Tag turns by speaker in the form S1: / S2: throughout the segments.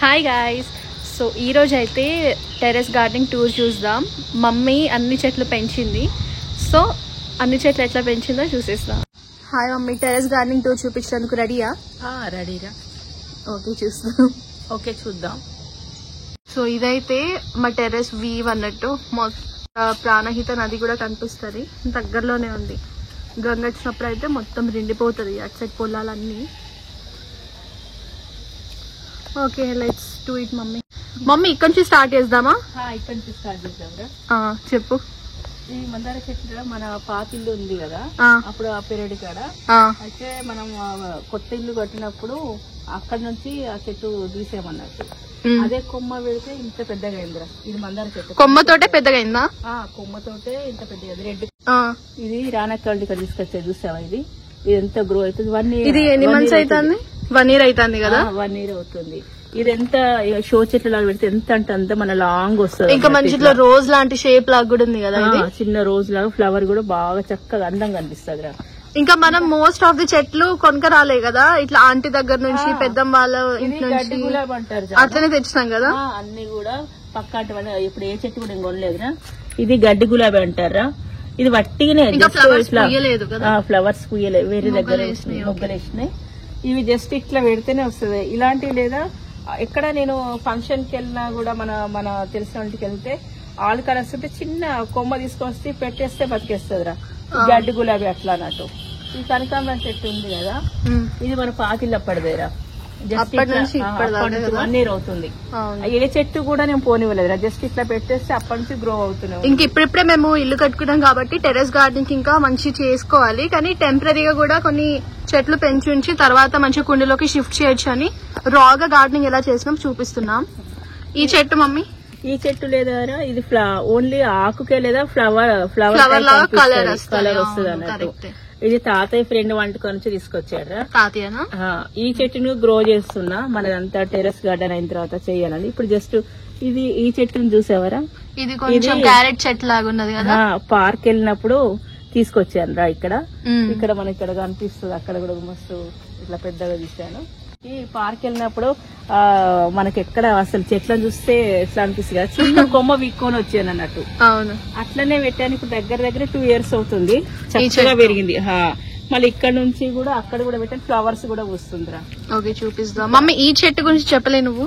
S1: Hi guys. So ఈరోజు అయితే terrace gardening tour చూద్దాం. మమ్మీ అన్ని చెట్లు పెంచింది, సో అన్ని చెట్లు ఎట్లా పెంచిందో చూసేస్తాం. Hi mummy, terrace gardening tour చూపించడానికి రెడీయా?
S2: రెడీరా.
S1: ఓకే చూస్తాం.
S2: ఓకే చూద్దాం.
S1: సో ఇదైతే మా టెర్రస్ వీవ్ అన్నట్టు. ప్రాణహిత నది కూడా కనిపిస్తుంది, దగ్గరలోనే ఉంది. గంగ వచ్చినప్పుడు అయితే మొత్తం నిండిపోతుంది అటు సైడ్ పొలాలన్నీ. Okay let's do it mummy. Mummy ఇక్కడ నుంచి స్టార్ట్ చేద్దామా?
S2: ఇక్కడ నుంచి స్టార్ట్ చేద్దాంరా.
S1: చెప్పు.
S2: ఈ మందార చెట్టు మన పాత ఇల్లు ఉంది కదా, అప్పుడు ఆ పీరియడ్ కాడ అయితే మనం కొత్త ఇల్లు కట్టినప్పుడు అక్కడ నుంచి ఆ చెట్టు తీసేయమన్నట్టు. అదే కొమ్మ పెడితే ఇంత పెద్దగా అయిందిరా. ఇది మందార చెట్టు
S1: కొమ్మతోటే పెద్దగా అయిందా?
S2: కొమ్మతోటే ఇంత పెద్దగా రెడ్. ఇది రానక్కడి ఇక్కడ తీసుకొచ్చేది చూసావా? ఇది ఎంత గ్రో అవుతుంది. 1 year.
S1: ఇది ఎన్ని మంత్స్ అవుతుంది? 1 year అవుతుంది కదా.
S2: 1 year అవుతుంది. ఇది ఎంత షో చెట్లు లాగా పెడితే ఎంత అంటే అంత మన లాంగ్ వస్తుంది.
S1: ఇంకా మంచిలో రోజ్ లాంటి షేప్ లాగా కూడా ఉంది కదా.
S2: చిన్న రోజ్ లాగా ఫ్లవర్ కూడా బాగా చక్కగా అందంగా అనిపిస్తుంది.
S1: ఇంకా మనం మోస్ట్ ఆఫ్ ది చెట్లు కొనుక రాలే కదా, ఇట్లా ఆంటీ దగ్గర నుంచి పెద్దమ్మ వాళ్ళ ఇంటి నుంచి
S2: గులాబీ అంటారు,
S1: అట్లనే తెచ్చినాం కదా.
S2: అన్ని కూడా పక్క ఇప్పుడు ఏ చెట్టు కూడా కొనలేదురా. ఇది గడ్డి గులాబీ అంటారా. ఇది వట్టిగానే ఫ్లవర్స్ పూయలేదు, వేరే దగ్గర మొగ్గలు వేసినాయి. ఇవి జస్ట్ ఇట్లా పెడితేనే వస్తుంది ఇలాంటివి. లేదా ఎక్కడ నేను ఫంక్షన్ కి వెళ్ళినా కూడా మన తెలిసిన వాళ్ళకి వెళ్తే ఆల్ కలర్స్ ఉంటే చిన్న కొమ్మ తీసుకొస్తే పెట్టేస్తే బతికేస్తుందిరా. గడ్డి గులాబీ అట్లా అన్నట్టు. ఈ కనకాంబరం చెట్టు ఉంది కదా, ఇది మన పాతిళ్ళు అప్పటిదేరా. 1 year అవుతుంది. ఏ చెట్టు కూడా నేను పోనివ్వలేదు, జస్ట్ ఇట్లా పెట్టేస్తే అప్పటి నుంచి గ్రో అవుతున్నాం.
S1: ఇంక ఇప్పుడిప్పుడే మేము ఇల్లు కట్టుకున్నాం కాబట్టి టెర్రస్ గార్డెనింగ్ ఇంకా మంచి చేసుకోవాలి, కానీ టెంపరీగా కూడా కొన్ని చెట్లు పెంచి తర్వాత మంచి కుండీలోకి షిఫ్ట్ చేయొచ్చు అని రాగా గార్డెనింగ్ ఎలా చేసినాం చూపిస్తున్నాం. ఈ చెట్టు మమ్మీ,
S2: ఈ చెట్టు లేదా ఇది ఓన్లీ ఆకుకే లేదా ఫ్లవర్ కలర్ వస్తుంది అన్నట్టు. ఇది తాతయ్య ఫ్రెండ్ వంటకు నుంచి తీసుకొచ్చాడు.
S1: తాతయ్యనా?
S2: ఈ చెట్టును గ్రో చేస్తున్నా, మనదంతా టెర్రస్ గార్డెన్ అయిన తర్వాత చెయ్యాలని. ఇప్పుడు జస్ట్ ఈ చెట్టును చూసావరా,
S1: ఇది కొంచెం క్యారెట్ చెట్టు లాగా ఉన్నది కదా.
S2: పార్క్ వెళ్ళినప్పుడు తీసుకొచ్చాను రా. ఇక్కడ మనకి ఇక్కడ కనిపిస్తుంది, అక్కడ కూడా మస్తు ఇట్లా పెద్దగా తీసాను. ఈ పార్క్ వెళ్ళినప్పుడు మనకి ఎక్కడ అసలు చెట్లను చూస్తే ఎట్లా అనిపిస్తుంది కదా, చిన్న కొమ్మ వీక్కొని వచ్చాను అన్నట్టు.
S1: అవును,
S2: అట్లనే పెట్టాను. ఇప్పుడు దగ్గర 2 years అవుతుంది, చక్కగా పెరిగింది. మళ్ళీ ఇక్కడ నుంచి కూడా అక్కడ కూడా పెట్టాను, ఫ్లవర్స్ కూడా వస్తుందిరా.
S1: ఓకే చూపిస్తా మమ్మీ. ఈ చెట్టు గురించి చెప్పలే నువ్వు,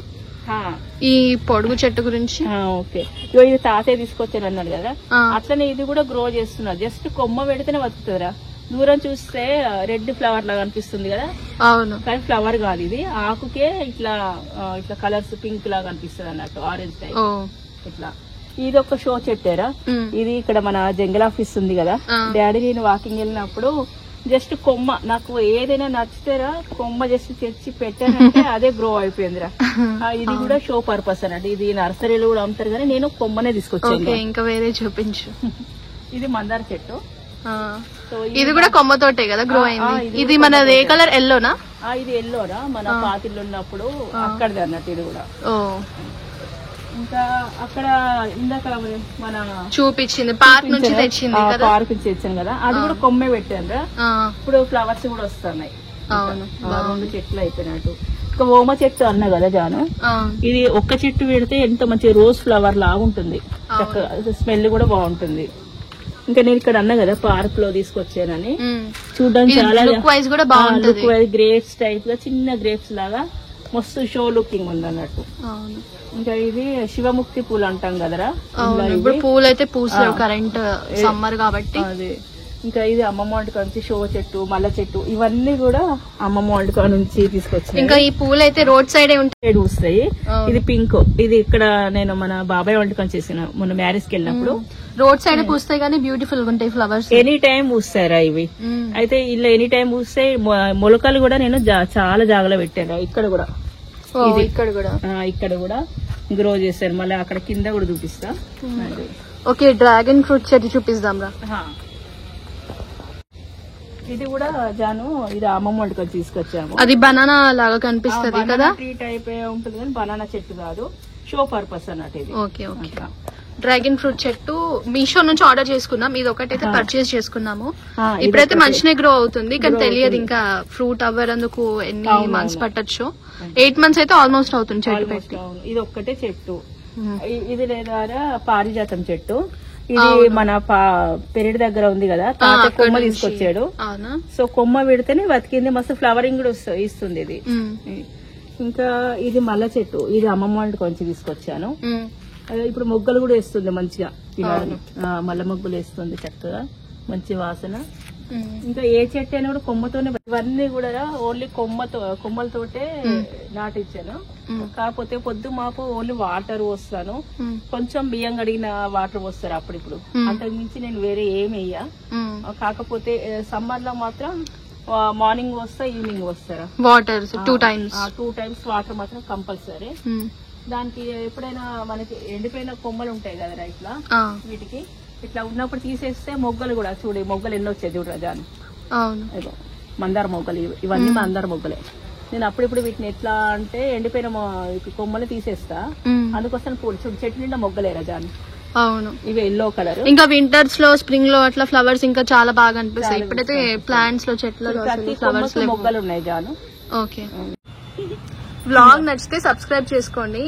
S1: ఈ పొడుగు చెట్టు గురించి.
S2: ఓకే, ఇది తాతయ్య తీసుకొచ్చాను అన్నాడు కదా, అట్లనే ఇది కూడా గ్రో చేస్తున్నా. జస్ట్ కొమ్మ పెడితేనే బతుకుతుందిరా. దూరం చూస్తే రెడ్ ఫ్లవర్ లాగా అనిపిస్తుంది కదా.
S1: అవును,
S2: కానీ ఫ్లవర్ కాదు, ఇది ఆకుకే ఇట్లా కలర్స్ పింక్ లాగా అనిపిస్తుంది అన్నట్టు, ఆరెంజ్ టైప్ ఇట్లా. ఇది ఒక షో చెట్టారా. ఇది ఇక్కడ మన జంగల్ ఆఫీస్ ఉంది కదా, డాడీ నేను వాకింగ్ వెళ్ళినప్పుడు జస్ట్ కొమ్మ నాకు ఏదైనా నచ్చితేరా కొమ్మ జస్ట్ తెచ్చి పెట్టానంటే అదే గ్రో అయిపోయిందిరా. ఇది కూడా షో పర్పస్ అన్నట్టు. ఇది నర్సరీలో కూడా అమ్ముతారు కానీ నేను కొమ్మనే తీసుకొచ్చాను.
S1: ఇంకా వేరే చూపించు.
S2: ఇది మందార చెట్టు.
S1: ఇది కూడా కొమ్మతోటే కదా గ్రో అయింది. ఇది మన ఏ కలర్? ఎల్లోనా?
S2: ఇది ఎల్లోరా, మన పాతిళ్ళు ఉన్నప్పుడు అక్కడది అన్నట్టు. ఇది కూడా ఇంకా అక్కడ ఇందాక మన చూపించింది పార్క్ నుంచి తెచ్చింది, పార్క్ నుంచి తెచ్చాను కదా, అది కూడా కొమ్మే పెట్టాను. ఇప్పుడు ఫ్లవర్స్ కూడా వస్తున్నాయి. అవును, 2 చెట్లు అయిపోయినట్టు. ఇంకా ఓమ చెట్టు అన్నా కదా జాను, ఇది ఒక్క చెట్టు పెడితే ఎంత మంచి రోజ్ ఫ్లవర్ లాగా ఉంటుంది, స్మెల్ కూడా బాగుంటుంది. ఇంకా నేను ఇక్కడ అన్నా కదా పార్క్ లో తీసుకొచ్చానని, చూడడానికి చాలా గ్రేప్స్ టైప్ గా చిన్న గ్రేప్స్ లాగా మస్తు షో లుకింగ్ ఉంది అన్నట్టు. ఇంకా ఇది శివముక్తి పూలు అంటాం కదరా,
S1: పూలు అయితే పూసలేవు కరెంట్ సమ్మర్ కాబట్టి.
S2: అదే ఇంకా ఇది అమ్మమ్మ వంటకా నుంచి షో చెట్టు, మల్ల చెట్టు, ఇవన్నీ కూడా అమ్మమ్మ వంటకా నుంచి తీసుకొచ్చాయి.
S1: ఇంకా ఈ పూలు అయితే రోడ్ సైడ్
S2: పూస్తాయి. ఇది పింక్, ఇది ఇక్కడ నేను మన బాబాయ్ వంటకం చేసిన మొన్న మ్యారేజ్ కి వెళ్ళినప్పుడు.
S1: రోడ్ సైడ్ పూస్తాయి కానీ బ్యూటిఫుల్ గా ఉంటాయి ఫ్లవర్స్.
S2: ఎనీ టైం పూస్తారా ఇవి. అయితే ఇలా ఎనీ టైం పూస్తాయి. మొలకలు కూడా నేను చాలా జాగ్రత్త పెట్టాను. ఇక్కడ కూడా ఇక్కడ కూడా గ్రో చేశాను. మళ్ళీ అక్కడ కింద కూడా చూపిస్తా.
S1: ఓకే, డ్రాగన్ ఫ్రూట్ చెట్టు చూపిస్తాం రా.
S2: ఇది కూడా జాను, ఇది అమ్మమ్మ వంటకం తీసుకొచ్చాము.
S1: అది బనానా లాగా కనిపిస్తుంది కదా,
S2: ట్రీ టైప్ ఉంటుంది కానీ బనానా చెట్టు కాదు, షో పర్పస్ అన్నట్టు ఇది.
S1: Okay okay. డ్రాగన్ ఫ్రూట్ చెట్టు మీషో నుంచి ఆర్డర్ చేసుకున్నాం. ఇది ఒకటైతే పర్చేస్ చేసుకున్నాము. ఇప్పుడైతే మంచినే గ్రో అవుతుంది, కానీ తెలియదు ఇంకా ఫ్రూట్ అవ్వరందుకు ఎన్ని మంత్స్ పట్టచ్చు. 8 months అయితే ఆల్మోస్ట్ అవుతుంది చెట్టు పెట్టి.
S2: ఇది ఒక్కటే చెట్టు. ఇది లేదా పారిజాతం చెట్టు. ఇది మన పెరటి దగ్గర ఉంది కదా, తాత కొమ్మ తీసుకొచ్చాడు. సో కొమ్మ పెడితేనే బతికింది, మస్తు ఫ్లవరింగ్ కూడా ఇస్తుంది ఇది. ఇంకా ఇది మల్ల చెట్టు. ఇది అమ్మమ్మ వాళ్ళకి కొంచెం తీసుకొచ్చాను. ఇప్పుడు మొగ్గలు కూడా వేస్తుంది మంచిగా, మల్ల మొగ్గులు వేస్తుంది చక్కగా, మంచి వాసన. ఇంకా ఏ చెట్టు అయినా కూడా కొమ్మతోనే, ఇవన్నీ కూడా ఓన్లీ కొమ్మలతోటే నాటిచ్చాను. కాకపోతే పొద్దు మాపు ఓన్లీ వాటర్ పోస్తాను, కొంచెం బియ్యం కడిగిన వాటర్ పోస్తారు అప్పుడిప్పుడు, అంతకు మించి నేను వేరే ఏమి వేయ. కాకపోతే సమ్మర్ లో మాత్రం మార్నింగ్ వస్తా, ఈవినింగ్ వస్తారా
S1: వాటర్ 2 times
S2: వాటర్ మాత్రం కంపల్సరీ. దానికి ఎప్పుడైనా మనకి ఎండిపోయిన కొమ్మలు ఉంటాయి కదా ఇట్లా, వీటికి ఇట్లా ఉన్నప్పుడు తీసేస్తే మొగ్గలు కూడా చూడు, మొగ్గలు ఎన్నో వచ్చాయి చూడు రజాని, మందార మొగ్గలు. ఇవన్నీ మందార మొగ్గలే. నేను అప్పుడిప్పుడు వీటిని ఎట్లా అంటే ఎండిపోయిన కొమ్మలు తీసేస్తా, అందుకోసం పూలు చూడు చెట్టు నిండా మొగ్గలే రజాని.
S1: అవును,
S2: ఇవి ఎల్లో కలర్.
S1: ఇంకా వింటర్స్ లో స్ప్రింగ్ లో అట్లా ఫ్లవర్స్ ఇంకా చాలా బాగా అనిపిస్తాయి. ఇప్పుడైతే ప్లాంట్స్ లో చెట్ల ఫ్లవర్స్
S2: మొగ్గలు ఉన్నాయి జాను.
S1: ఓకే, వ్లాగ్ నచ్చితే సబ్స్క్రైబ్ చేసుకోండి.